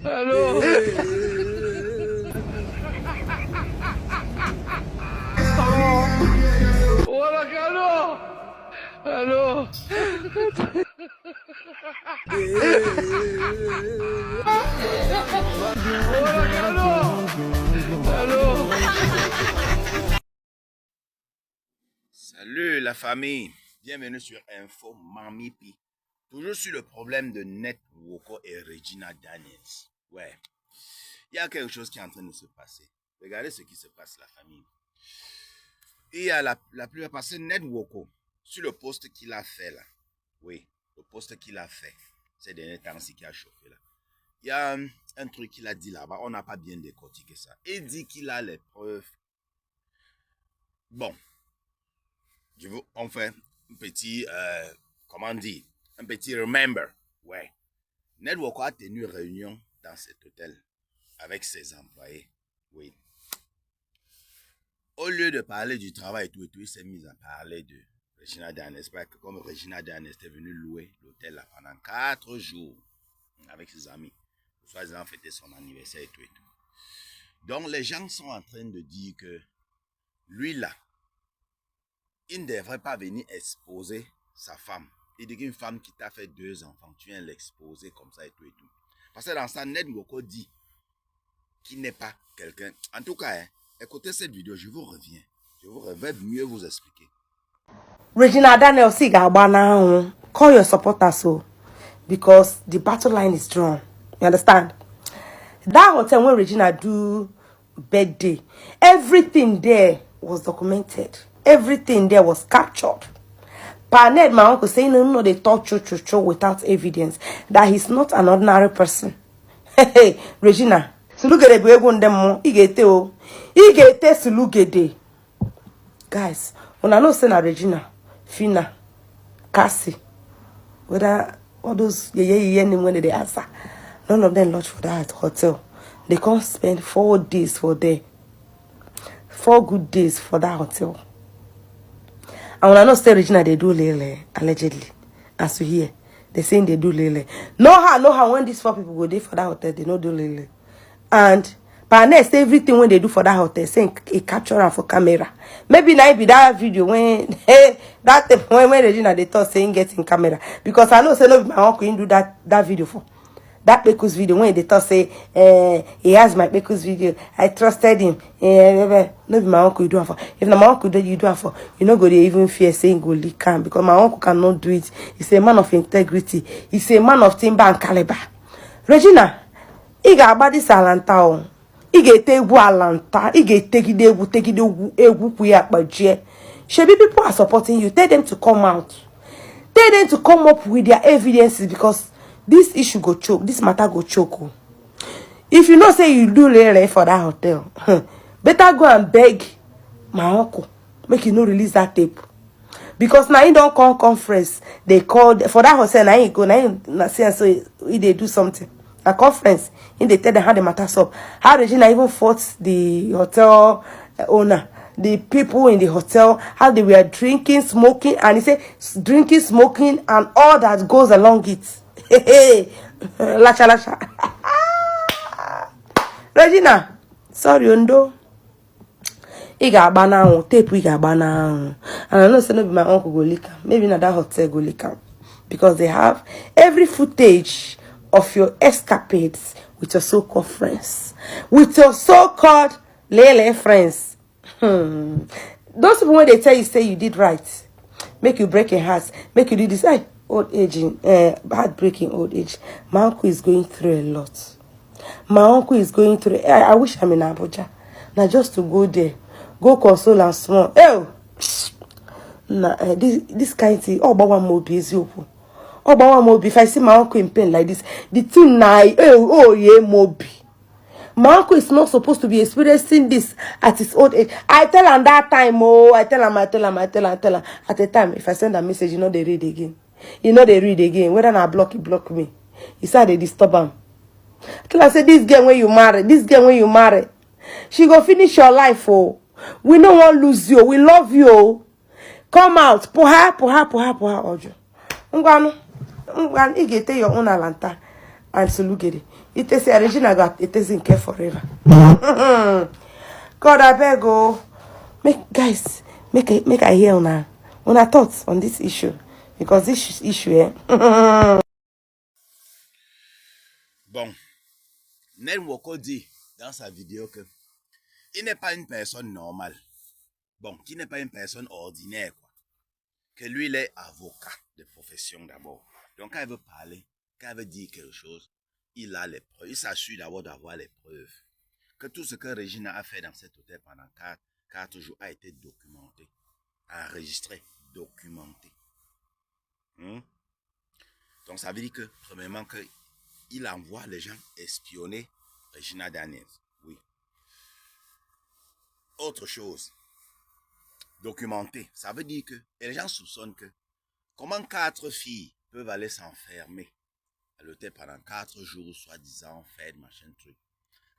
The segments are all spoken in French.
Allô? Voilà, allô? Allô? Voilà, allô? Allô? Salut la famille, bienvenue sur Info Mamipi. Toujours sur le problème de Ned Nwoko et Regina Daniels. Ouais, il y a quelque chose qui est en train de se passer. Regardez ce qui se passe la famille. Il y a la plupart passée Ned Nwoko sur le poste qu'il a fait là. Oui, le poste qu'il a fait ces derniers temps-ci qui a chauffé là. Il y a un truc qu'il a dit là-bas, on n'a pas bien décortiqué ça. Il dit qu'il a les preuves. Bon. On fait un petit, comment dire, un petit remember. Ouais. Ned Nwoko a tenu une réunion dans cet hôtel avec ses employés. Oui. Au lieu de parler du travail et tout, il s'est mis à parler de Regina Daniels. Comme Regina Daniels était venue louer l'hôtel là pendant 4 jours avec ses amis. Pour soi-disant fêter son anniversaire et tout et tout. Donc les gens sont en train de dire que lui là, il ne devrait pas venir exposer sa femme. Il dit qu'une femme qui t'a fait 2 enfants, tu viens l'exposer comme ça et tout et tout. Parce que dans ça, Ned Nwoko dit qu'il n'est pas quelqu'un. En tout cas, écoutez cette vidéo, je vous reviens. Je vais mieux vous expliquer. Regina Daniels, call your supporters so because the battle line is drawn. You understand? That hotel when Regina do birthday, everything there was documented. Everything there was captured. Paned, my uncle, saying no, they talk cho without evidence that he's not an ordinary person. Hey, Regina, so look at the way one them more. Igete sulugede. Guys, when I know say na Regina, Fina, Cassie, whether all those name when they answer, none of them lodge for that hotel. They can't spend 4 days for there. 4 good days for that hotel. And when I know say Regina, they do lele, allegedly. As we hear, they saying they do lele. No how when these 4 people go there for that hotel, they no do lele. And by next, everything when they do for that hotel, saying a capture for camera. Maybe now it be that video when when Regina they thought saying getting camera. Because I know say no my uncle didn't do that video for. That Bekus video when they thought say he has my Bekus video. I trusted him. No be my uncle you do it for. If my uncle do you do it for, you know go they even fear saying go leak cam because my uncle cannot do it. He's a man of integrity. He's a man of timber and caliber. Regina, he got about this Alanta. He get egwu Alanta. He get take it egwu kuya baje. Shebi people are supporting you. Tell them to come out. Tell them to come up with their evidences because this issue go choke. This matter go choke. If you know say you do lele for that hotel, better go and beg my uncle make you no release that tape. Because now he don't come conference. They called for that hotel. Now he go. Now he say so he they do something. A conference. In they tell them how the matters up. How Regina even fought the hotel owner. The people in the hotel, how they were drinking, smoking, and he said drinking, smoking, and all that goes along it. Hey, lasha. Regina, sorry, Undo. He got banana tape, we got banana. And I know say no be my uncle go leak. Maybe not that hotel go leak. Because they have every footage of your escapades with your so-called friends. With your so-called lele friends. Those people when they tell you say you did right, make you break your heart, make you do this. Hey, old aging, heartbreaking old age. My uncle is going through a lot. My uncle is going through. I wish I'm in Abuja. Now just to go there, go console and small. Oh, nah, this kind of thing. Oh, but one more busy. Oh, but one more. If I see my uncle in pain like this, the thing now. Oh yeah, Moby. My uncle is not supposed to be experiencing this at his old age. I tell him that time, I tell him. At the time, if I send a message, you know they read again. Whether I block, he block me. He said they disturb him. Till I say, this girl when you marry, she go finish your life, oh. We don't want to lose you. We love you, oh. Come out. Poha, Ojo. Ngwanu, you get your own Alanta and Sulugede. It is a Regina got it isn't care forever. God, I beg go. Guys, make I hear now. When I thoughts on this issue. Because this issue, Bon, Ned Nwoko dit dans sa vidéo que il n'est pas une personne normale. Bon, qui n'est pas une personne ordinaire, quoi. Que lui, il est avocat de profession d'abord. Donc, quand il veut parler, quand il veut dire quelque chose, il a les preuves. Il s'assure d'abord d'avoir les preuves. Que tout ce que Regina a fait dans cet hôtel pendant 4 jours a été documenté, enregistré, documenté. Donc, ça veut dire que, premièrement, qu'il envoie les gens espionner Regina Daniels. Oui. Autre chose, documenté, ça veut dire que et les gens soupçonnent que comment 4 filles peuvent aller s'enfermer à l'hôtel pendant 4 jours, soi-disant, fête, machin, truc.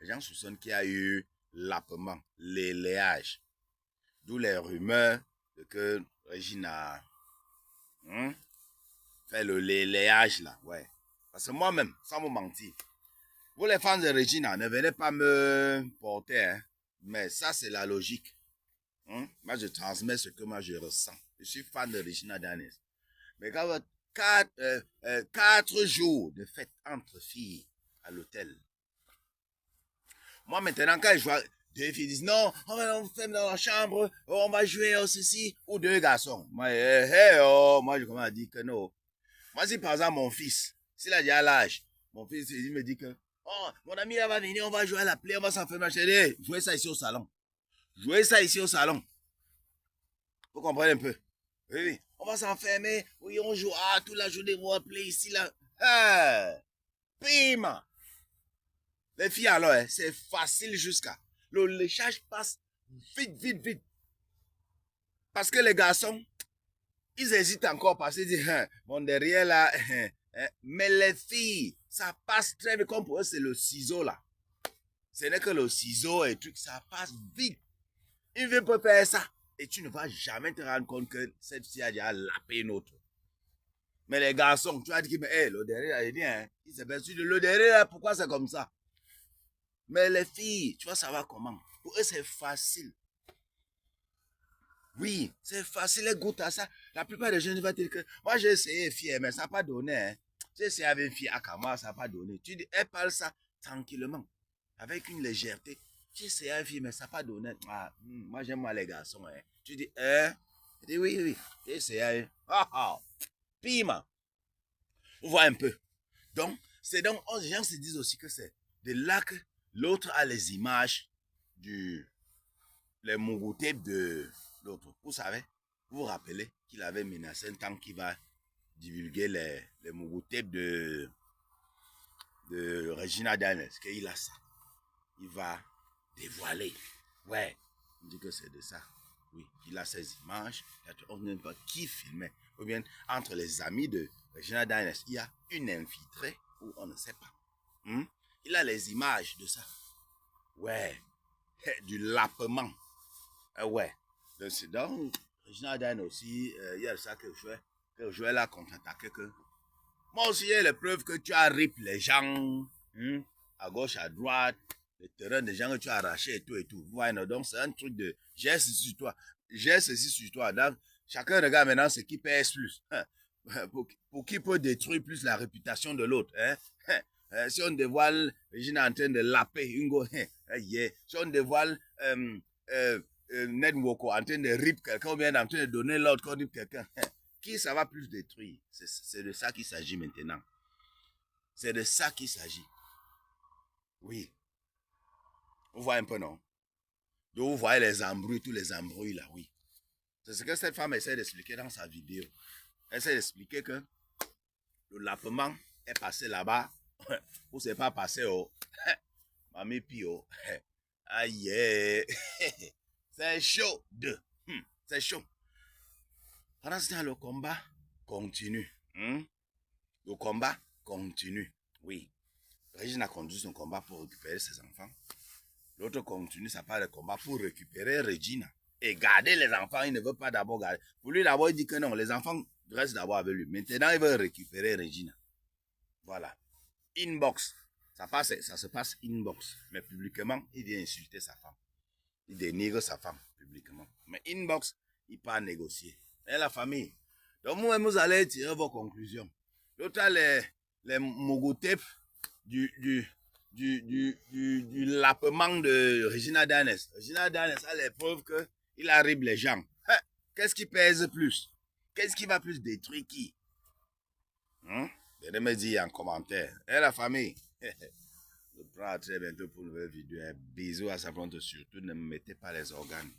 Les gens soupçonnent qu'il y a eu l'appement, l'éléage. D'où les rumeurs de que Regina fait le l'éléage là, ouais. Parce que moi-même, sans vous mentir, vous les fans de Regina, ne venez pas me porter, hein, mais ça c'est la logique. Moi je transmets ce que moi je ressens. Je suis fan de Regina Daniels. Mais quand 4 jours de fête entre filles à l'hôtel. Moi maintenant quand je vois 2 filles disent non, on va faire dans la chambre, on va jouer au ceci, ou 2 garçons. Moi, moi je commence à dire que non. Moi si par exemple mon fils, s'il a déjà l'âge, mon fils il me dit que oh, mon ami là va venir, on va jouer à la play, on va s'enfermer. Je dis, jouez ça ici au salon. Jouez ça ici au salon. Vous comprenez un peu? Oui. On va s'enfermer. Oui, on joue toute la journée, on va play ici, là. Pima. Les filles alors, hein, c'est facile jusqu'à. Le léchage passe vite. Parce que les garçons, ils hésitent encore parce qu'ils disent, bon derrière là, mais les filles, ça passe très vite, comme pour eux c'est le ciseau là. Ce n'est que le ciseau et truc, ça passe vite. Une fille peut faire ça et tu ne vas jamais te rendre compte que cette fille a déjà lapé une autre. Mais les garçons, tu vas dire, mais hey, le derrière là, il dit, hein, il s'est perçu de le derrière là, pourquoi c'est comme ça? Mais les filles, tu vas savoir comment. Pour eux, c'est facile. Oui, c'est facile, elles goûtent à ça. La plupart des jeunes vont dire que moi j'ai essayé fille, mais ça n'a pas donné. Hein. J'ai essayé avec une fille à Kama, ça n'a pas donné. Tu dis, elle parle ça tranquillement, avec une légèreté. J'ai essayé avec une fille, mais ça n'a pas donné. Ah, moi j'aime moi les garçons. Hein. Tu dis, hein? Je dis, oui. J'ai essayé. Pima. On voit un peu. Donc, c'est donc, les gens se disent aussi que c'est de là que l'autre a les images les mougotèbes de l'autre. Vous savez, vous vous rappelez qu'il avait menacé un temps qu'il va divulguer les mougotèbes de Regina Daniels, qu'il a ça. Il va dévoiler. Ouais, on dit que c'est de ça. Oui, il a ces images. On ne sait pas qui filmait. Ou bien, entre les amis de Regina Daniels, il y a une infiltrée ou on ne sait pas. Il a les images de ça. Ouais, du lapement. Ouais. Donc, Regina Daniels aussi, il y a ça que je jouais là contre-attaquer que. Moi aussi, il y a les preuves que tu as rip les gens, à gauche, à droite, le terrain des gens que tu as arraché et tout. Voilà, donc c'est un truc de j'ai ceci sur toi. Donc, chacun regarde maintenant ce qui pèse plus. Pour qui peut détruire plus la réputation de l'autre. Si on dévoile Regina en train de laper, si on dévoile Ned Nwoko en train de rip quelqu'un ou bien en train de donner l'ordre qu'on rip quelqu'un, qui ça va plus détruire? C'est de ça qu'il s'agit maintenant. C'est de ça qu'il s'agit. Oui. Vous voyez un peu, non? Donc vous voyez les embrouilles, tous les embrouilles là, oui. C'est ce que cette femme essaie d'expliquer dans sa vidéo. Elle essaie d'expliquer que le lapement est passé là-bas, ou c'est pas passé au Mami Pio. Aïe, c'est chaud. C'est chaud. Pendant ce temps, le combat continue. Le combat continue. Oui. Regina a conduit son combat pour récupérer ses enfants. L'autre continue sa part de combat pour récupérer Regina. Et garder les enfants, il ne veut pas d'abord garder. Pour lui, d'abord, il dit que non, les enfants restent d'abord avec lui. Maintenant, il veut récupérer Regina. Voilà. Inbox. Ça se passe inbox. Mais publiquement, il vient insulter sa femme. Il dénigre sa femme publiquement. Mais inbox, il part négocier. Et la famille. Donc, vous allez tirer vos conclusions. L'autre a les mogotep du lapement de Regina Danes. Regina Danes a les preuves qu'il arrive les gens. Hein? Qu'est-ce qui pèse plus? Qu'est-ce qui va plus détruire qui? Venez me dire en commentaire. Et la famille. Je prends à très bientôt pour une nouvelle vidéo. Un bisou à sa plante. Surtout ne me mettez pas les organes.